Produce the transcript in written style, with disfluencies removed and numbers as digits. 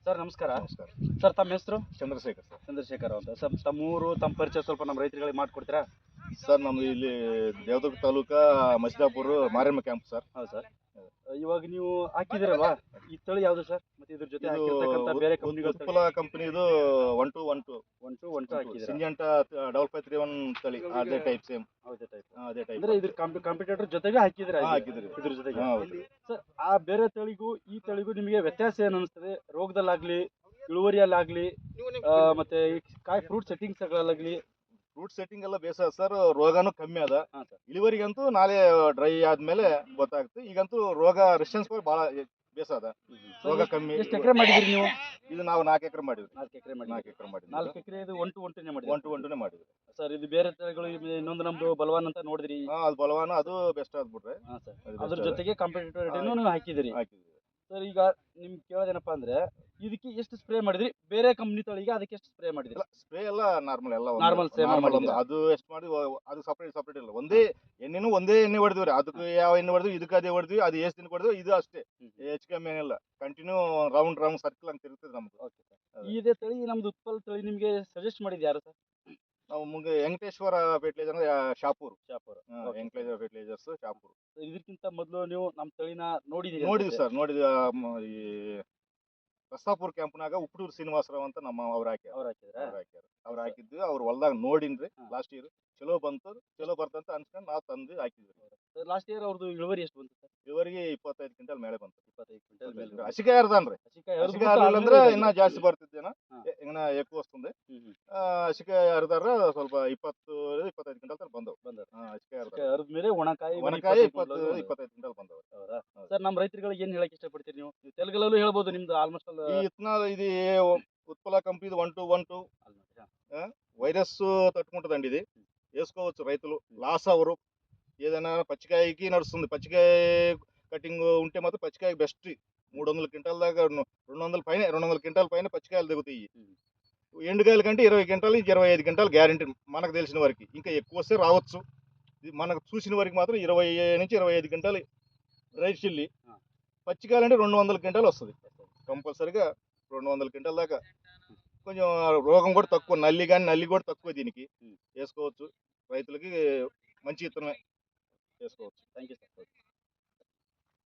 Sir ನಮಸ್ಕಾರ. ನಮಸ್ಕಾರ. Sir ತಮ್ಮ ಹೆಸರು? ಚಂದ್ರಶೇಖರ್ ಸರ್. ಚಂದ್ರಶೇಖರ್ ಅಂತ. ಸರ್ ತಮ್ಮೂರು ತಮ್ಮ ಪರಿಚಯ ಸ್ವಲ್ಪ ನಮ್ಮ ರೈತರುಗಳಿಗೆ ಮಾಡಿಕೊಡ್ತೀರಾ? ಸರ್ ನಮ್ದು ಇಲ್ಲಿ ದೇವದುರ್ಗ ತಾಲೂಕಾ ಮಸಿದಾಪುರ ಮಾರಿಯಮ್ಮ ಕ್ಯಾಂಪ್ ಸರ್. ಹೌದು ಸರ್. ಇವಾಗ ನೀವು ಹಾಕಿದಿರಲ್ವಾ, ಈ ತಳಿ ಯಾವುದು ಸರ್? ಮತ್ತೆ ಇದ್ರ ಜೊತೆ ಇದು ಹಾಕಿರ್ತಕ್ಕಂಥ ಬೇರೆ ಕಂಪ್ನಿಗಳ ತಳಿ? ಉತ್ಪಲ ಕಂಪನಿದು 1212 1 ಹಾಕಿದ್ದೀರಾ? ಸಿಂಜಂಟ 5531 ತಳಿ ಅದೇ ಟೈಪ್ ಸೇಮ್. ಹೌದೇ ಟೈಪ್. ಅದೇ ಟೈಪ್ ಅಂದ್ರೆ ಇದ್ರ ಕಾಂಪಿಟೇಟರ್ ಜೊತೆಗೆ ಹಾಕಿದಿರಾ? ಹಾಕಿದ್ರಿ. ಇದ್ರ ಜೊತೆಗೆ. ಹೌದು. ಸರ್ ಆ ಬೇರೆ ತಳಿಗೂ ಈ ತಳಿಗೂ ನಿಮಗೆ ವ್ಯತ್ಯಾಸ ಏನು ಅನಿಸ್ತದೆ? ರೋಗದಲ್ಲಾಗ್ಲಿ, ಇಳುವರಿಯಲ್ಲಾಗ್ಲಿ, ಮತ್ತೆ ಈ ಕಾಯಿ ಫ್ರೂಟ್ ಸೆಟ್ಟಿಂಗ್ಸ್ಗಳಾಗ್ಲಿ? ಫ್ರೂಟ್ ಸೆಟ್ಟಿಂಗ್ ಎಲ್ಲ ಬೇಸ ಸರ್, ರೋಗನೂ ಕಮ್ಮಿ ಅದ. ಹಾಂ ಸರ್. ಇಳುವರಿಗಂತೂ ನಾಳೆ ಡ್ರೈ ಆದ್ಮೇಲೆ ಗೊತ್ತಾಗುತ್ತೆ. ಈಗಂತೂ ರೋಗ ರೆಸಿಸ್ಟೆನ್ಸ್ ಭಾಳ ಬೇಸ ಅದ, ರೋಗ ಕಮ್ಮಿ. ಎಷ್ಟು ಎಕರೆ ಮಾಡಿದಿರಿ ನೀವು? ಇದು ನಾವು 4 ಎಕರೆ ಮಾಡಿದ್ವಿ. 4 ಎಕರೆ ಮಾಡಿ. 4 ಎಕರೆ ಮಾಡಿದ್ವಿ. 4 ಎಕರೆ ಇದು 1-1 ಮಾಡಿದ್ರಿ? 1-1 ಮಾಡಿದ್ವಿ ಸರ್. ಇದು ಬೇರೆ ತಳಿಗಳು ಇನ್ನೊಂದು ನಮ್ದು ಬಲವಾನ್ ಅಂತ ನೋಡಿದ್ರಿ? ಅದು ಬಲವಾನ, ಅದು ಬೆಸ್ಟ್ ಆಗ್ಬಿಟ್ರೆ. ಹಾಂ ಸರ್. ಅದ್ರ ಜೊತೆಗೆ ಕಾಂಪಿಟೇಟರ್ ನೀವು ಹಾಕಿದಿರಿ? ಹಾಕಿದ್ವಿ ಸರ್. ಈಗ ನಿಮ್ಗೆ ಕೇಳೋದೇನಪ್ಪ ಅಂದ್ರೆ, ಇದಕ್ಕೆ ಎಷ್ಟು ಸ್ಪ್ರೇ ಮಾಡಿದ್ರಿ? ಬೇರೆ ಕಂಪ್ನಿ ತಳಿಗೆ ಅದಕ್ಕೆ ಎಷ್ಟು ಸ್ಪ್ರೇ ಮಾಡಿದ್ರಿ? ಸ್ಪ್ರೇ ಎಲ್ಲ ನಾರ್ಮಲ್, ಎಲ್ಲ ನಾರ್ಮಲ್ ಸೇಮ್ ಮಾಡಿದ್ರಿ? ಅದು ಎಷ್ಟು ಮಾಡಿ ಅದು ಸಪ್ರೇಟ್ ಇಲ್ಲ. ಒಂದೇ ಎಣ್ಣೆನೂ ಒಂದೇ ಎಣ್ಣೆ ಹೊಡೆದ್ವಿ. ಅದಕ್ಕೆ ಯಾವ ಎಣ್ಣೆ ಹೊಡೆದ್ವಿ, ಇದಕ್ಕೆ ಅದೇ ಹೊಡೆದ್ವಿ. ಅದು ಎಷ್ಟು ದಿನ ಹೊಡೆದ್ವಿ, ಇದು ಅಷ್ಟೇ, ಹೆಚ್ಚು ಕಮ್ಮಿ ಏನಿಲ್ಲ. ಕಂಟಿನ್ಯೂ ರೌಂಡ್ ಸರ್ಕಲ್ ಅಂತ ಇರ್ತದೆ ನಮ್ದು. Okay sir. ಇದೇ ತಳಿ ನಮ್ದು ಉತ್ಪಲ್ ತಳಿ ನಿಮಗೆ ಸಜೆಸ್ಟ್ ಮಾಡಿದ್ದು ಯಾರು ಸರ್? ನಾವು ಮುಂದೆ ವೆಂಕಟೇಶ್ವರ ಫರ್ಟಿಲೈಸರ್ ಅಂದ್ರೆ ಶಾಪೂರ್. ವೆಂಕಟೇಶ್ವರ ಫರ್ಟಿಲೈಸರ್ಸ್ ಶಾಪೂರ್. ಇದಕ್ಕಿಂತ ಮೊದಲು ನೀವು ನಮ್ಮ ತಳಿನ ನೋಡಿದ್ರಿ? ನೋಡಿದ್ವಿ ಸರ್, ನೋಡಿದ್ವಿ. ಈ ರಸ್ತಾಪುರ್ ಕ್ಯಾಂಪ್ನಾಗ ಉಪ್ಪಡೂರು ಶ್ರೀನಿವಾಸರಾವ್ ಅಂತ ಅವ್ರು ಹಾಕಿದ್ವಿ. ಅವ್ರು ಹೊಲ್ದಾಗ ನೋಡಿನ್ರಿ ಲಾಸ್ಟ್ ಇಯರ್. ಚಲೋ ಬರ್ತಂತ ಅನ್ಸ್ಕೊಂಡು ನಾವು ತಂದು ಹಾಕಿದ್ವಿ. ಲಾಸ್ಟ್ ಇಯರ್ ಅವ್ರದ್ದು ಇಳುವರಿ ಎಷ್ಟು ಬಂತು ಸರ್? ಇಳುವರಿಗೆ 25 ಕ್ವಿಂಟಲ್ ಮೇಲೆ ಬಂತು. 25 ಕ್ವಿಂಟಲ್ ಮೇಲೆ. ಹಸಿಕಾಯಿ ಹರಿದಾನ್ರಿ. ಹಸಿಕಾಯಿ ಹರಿಲಿಲ್ಲ ಅಂದ್ರೆ ಇನ್ನ ಜಾಸ್ತಿ ಬರ್ತಿದ್ದೇನ, ಇನ್ನ ఎక్కువ వస్తుంది. ಹಸಿಕಾಯಿ ಹರಿದಾರ ಸ್ವಲ್ಪ 20-25 ಕ್ವಿಂಟಲ್ ಬಂದವು. ಹಸಿಕಾಯಿ ಹರಿದ್ಮೇಲೆ ಒಣಕಾಯಿ 20-25 ಕ್ವಿಂಟಲ್ ಬಂದವು. ಸರ್ ನಮ್ಮ ರೈತರುಗಳಿಗೆ ಏನ್ ಹೇಳಕ್ ಇಷ್ಟಪಡ್ತೀರಿ ನೀವು? ತೆಲುಗಲ್ಲೂ ಹೇಳ್ಬೋದು ನಿಮ್ದು ಆಲ್ಮೋಸ್ಟ್. ఈ ఇత్తనాలు ఇది ఉత్పల కంపెనీ 1212 వైరస్ తట్టుకుంటుందండి. ఇది వేసుకోవచ్చు రైతులు, లాస్ అవ్వరు. ఏదైనా పచ్చికాయకి నడుస్తుంది. పచ్చికాయ కటింగ్ ఉంటే మాత్రం పచ్చికాయ బెస్ట్. 300 క్వింటాల దాకా, 200 క్వింటాల పైన పచ్చికాయలు దిగుతాయి. ఎండుకాయల కంటే 20 క్వింటాలు 25 క్వింటాలు గ్యారంటీ మనకు తెలిసిన వరకు. ఇంకా ఎక్కువ వస్తే రావచ్చు. మనకు చూసిన వరకు మాత్రం 20 నుంచి 25 క్వింటాలు రైట్ చిల్లి. పచ్చికాయలు అంటే 200 క్వింటాలు వస్తుంది కంపల్సరీగా. 200 క్వింటాల దాకా. కొంచెం రోగం కూడా తక్కువ, నల్లి కూడా తక్కువ. దీనికి వేసుకోవచ్చు. రైతులకి మంచి విత్తనమే వేసుకోవచ్చు. Thank you sir.